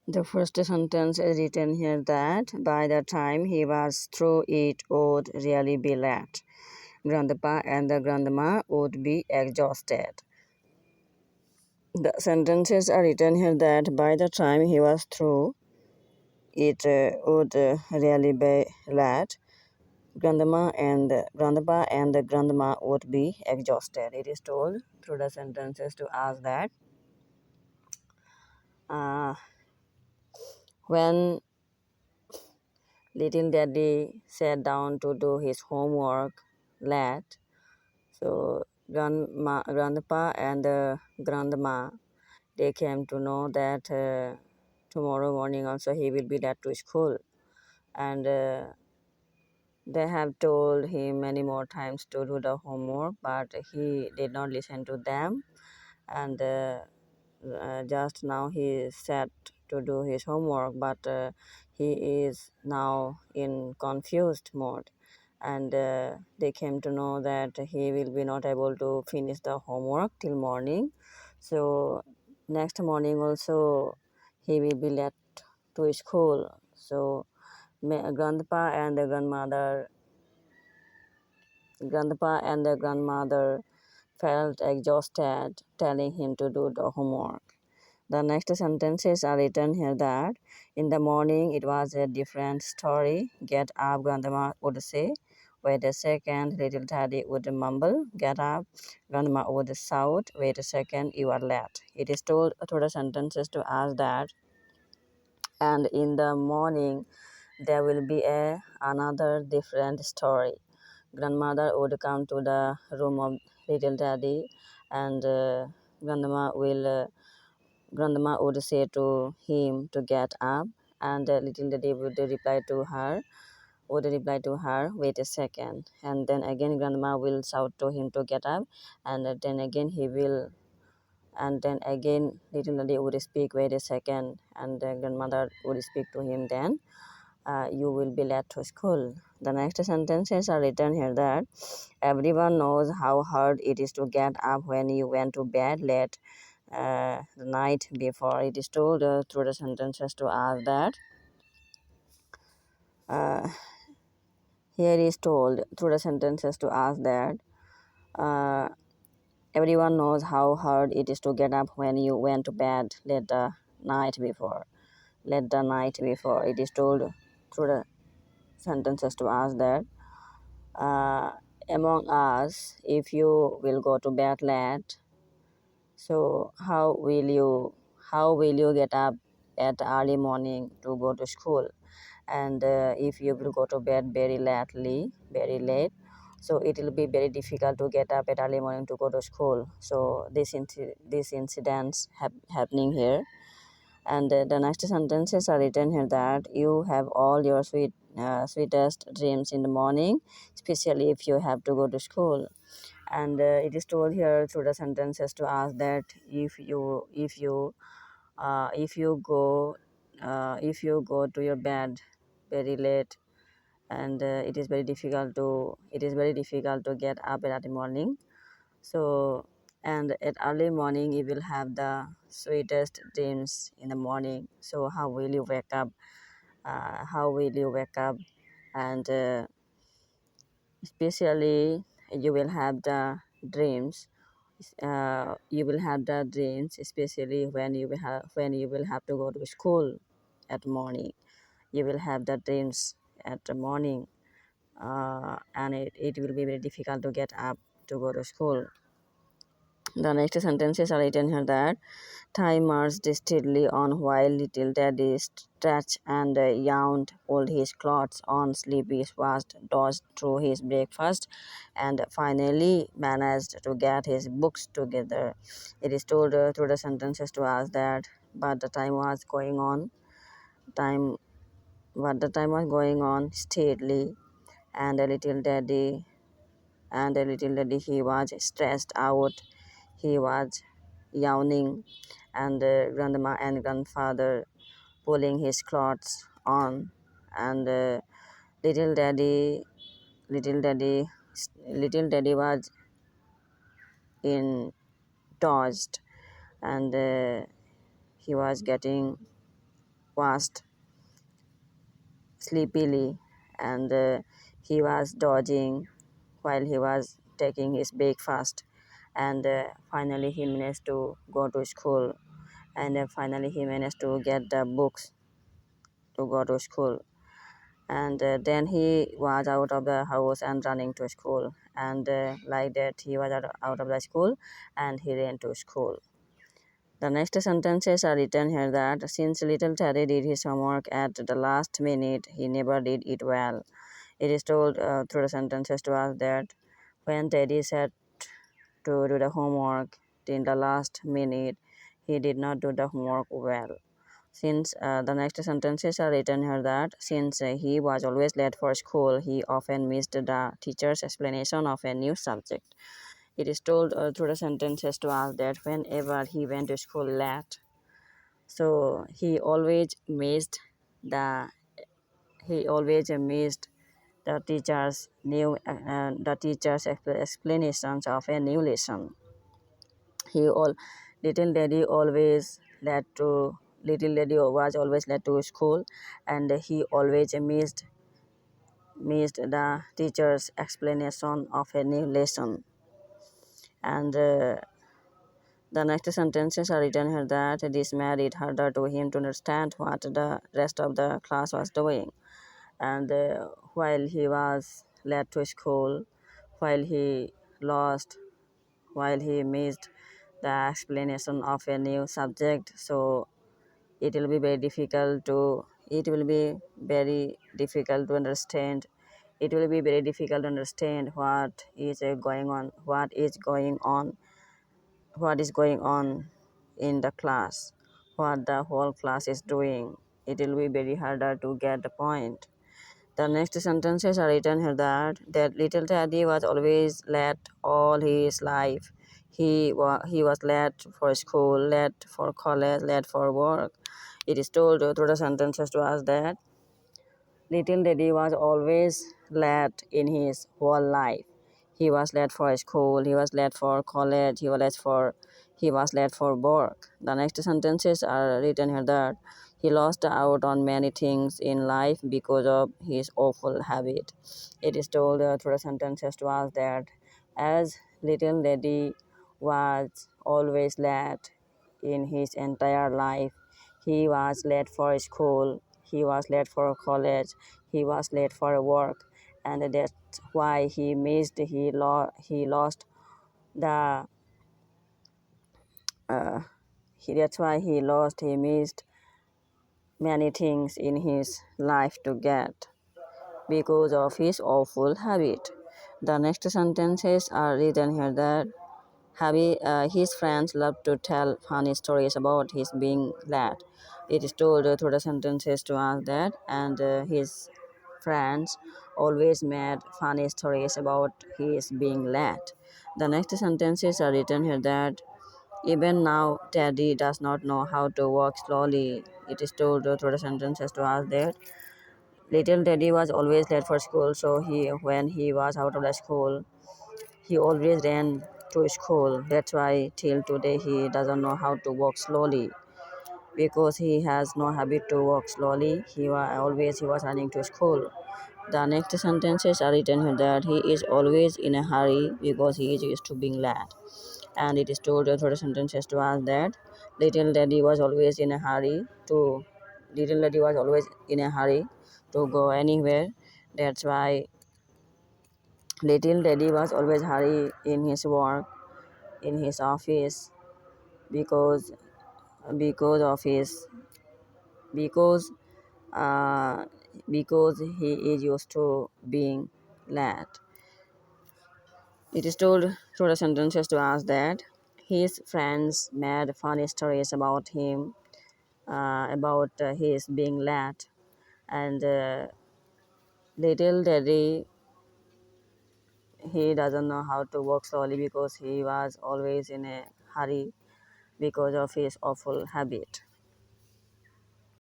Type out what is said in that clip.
The first sentence is written here that by the time he was through it would really be late. Grandpa and the grandma would be exhausted. The sentences are written here that by the time he was through it would really be late. Grandpa and the grandma would be exhausted. It is told through the sentences to us that uh, when little daddy sat down to do his homework late, so grandpa and grandma, they came to know that tomorrow morning also he will be late to school, and they have told him many more times to do the homework, but he did not listen to them, and just now he sat to do his homework, but he is now in confused mode, and they came to know that he will be not able to finish the homework till morning. So next morning also he will be late to school. So grandpa and the grandmother felt exhausted telling him to do the homework. The next sentences are written here that in the morning it was a different story. Get up, grandma would say. Wait a second, little daddy would mumble. Get up, grandma would shout. Wait a second, you are late. It is told through the sentences to us that, and in the morning there will be another different story. Grandmother would come to the room of little daddy, and grandma would say to him to get up, and little daddy would reply to her, wait a second, and then again grandma will shout to him to get up, and then again he will, and then again little daddy would speak, wait a second, and grandmother would speak to him then, you will be late to school. The next sentences are written here that everyone knows how hard it is to get up when you went to bed late the night before. It is told through the sentences to us that uh, here is told through the sentences to us that uh, everyone knows how hard it is to get up when you went to bed late the night before. Late the night before. It is told through the sentences to us that uh, among us, if you will go to bed late, so how will you get up at early morning to go to school? And if you will go to bed very late, so it will be very difficult to get up at early morning to go to school. So this incidents happening here, and the next sentences are written here that you have all your sweetest dreams in the morning, especially if you have to go to school. And it is told here through the sentences to us that if you go to your bed very late, and it is very difficult to get up at the morning. So, and at early morning you will have the sweetest dreams in the morning. So how will you wake up, and especially you will have the dreams especially when you will have to go to school at morning. You will have the dreams at the morning, and it will be very difficult to get up to go to school. The next sentences are written here that time marched steadily on while little daddy stretched and yawned, pulled his clothes on, sleepy fast, dozed through his breakfast, and finally managed to get his books together. It is told through the sentences to us that, but the time was going on, time, but the time was going on steadily, and a little daddy, he was stressed out, he was yawning, and grandma and grandfather pulling his clothes on, and little daddy little daddy little daddy was in tossed, and he was getting watched sleepily, and he was dodging while he was taking his breakfast, and finally he managed to go to school, and finally he managed to get the books to go to school, and then he was out of the house and running to school, and like that he was out of the school and he ran to school. The next sentences are written here that since little Teddy did his homework at the last minute, he never did it well. It is told through the sentences to us that when Teddy said to do the homework in the last minute, he did not do the homework well. Since the next sentences are written here that since he was always late for school, he often missed the teacher's explanation of a new subject. It is told through the sentences to us that whenever he went to school late, so the he always missed the teacher's explanations of a new lesson. He all little daddy always led to little daddy was always led to school, and he always missed the teacher's explanation of a new lesson. And the next sentences are written here that this made it harder to him to understand what the rest of the class was doing. And while he was led to school, while he lost, while he missed the explanation of a new subject, so it will be very difficult to understand. It will be very difficult to understand what is going on in the class, what the whole class is doing. It will be very harder to get the point. The next sentences are written here that little Teddy was always late all his life. He was late for school, late for college, late for work. It is told through the sentences to us that little Teddy was always late in his whole life. He was late for school, he was late for college, he was late for work. The next sentences are written here that he lost out on many things in life because of his awful habit. It is told through the sentences to us that as little Teddy was always late in his entire life, he was late for school, he was late for college, he was late for work, and that's why he lost the that's why he missed many things in his life to get because of his awful habit. The next sentences are written here that his friends love to tell funny stories about his being late. It is told through the sentences to us that, and his friends always made funny stories about his being late. The next sentences are written here that even now Teddy does not know how to walk slowly. It is told through the sentences to us that little Teddy was always late for school, so when he was out of the school, he always ran to school. That's why till today he doesn't know how to walk slowly because he has no habit to walk slowly. He was running to school. The next sentences are written here that he is always in a hurry because he is used to being late. And it is told through the sentences to us that little daddy was always in a hurry to little daddy was always in a hurry to go anywhere. That's why little daddy was always hurry in his work, in his office, because of his because uh, because he is used to being late. It is told through the sentences to us that his friends made funny stories about him, about his being late, and little daddy he doesn't know how to walk slowly because he was always in a hurry because of his awful habit.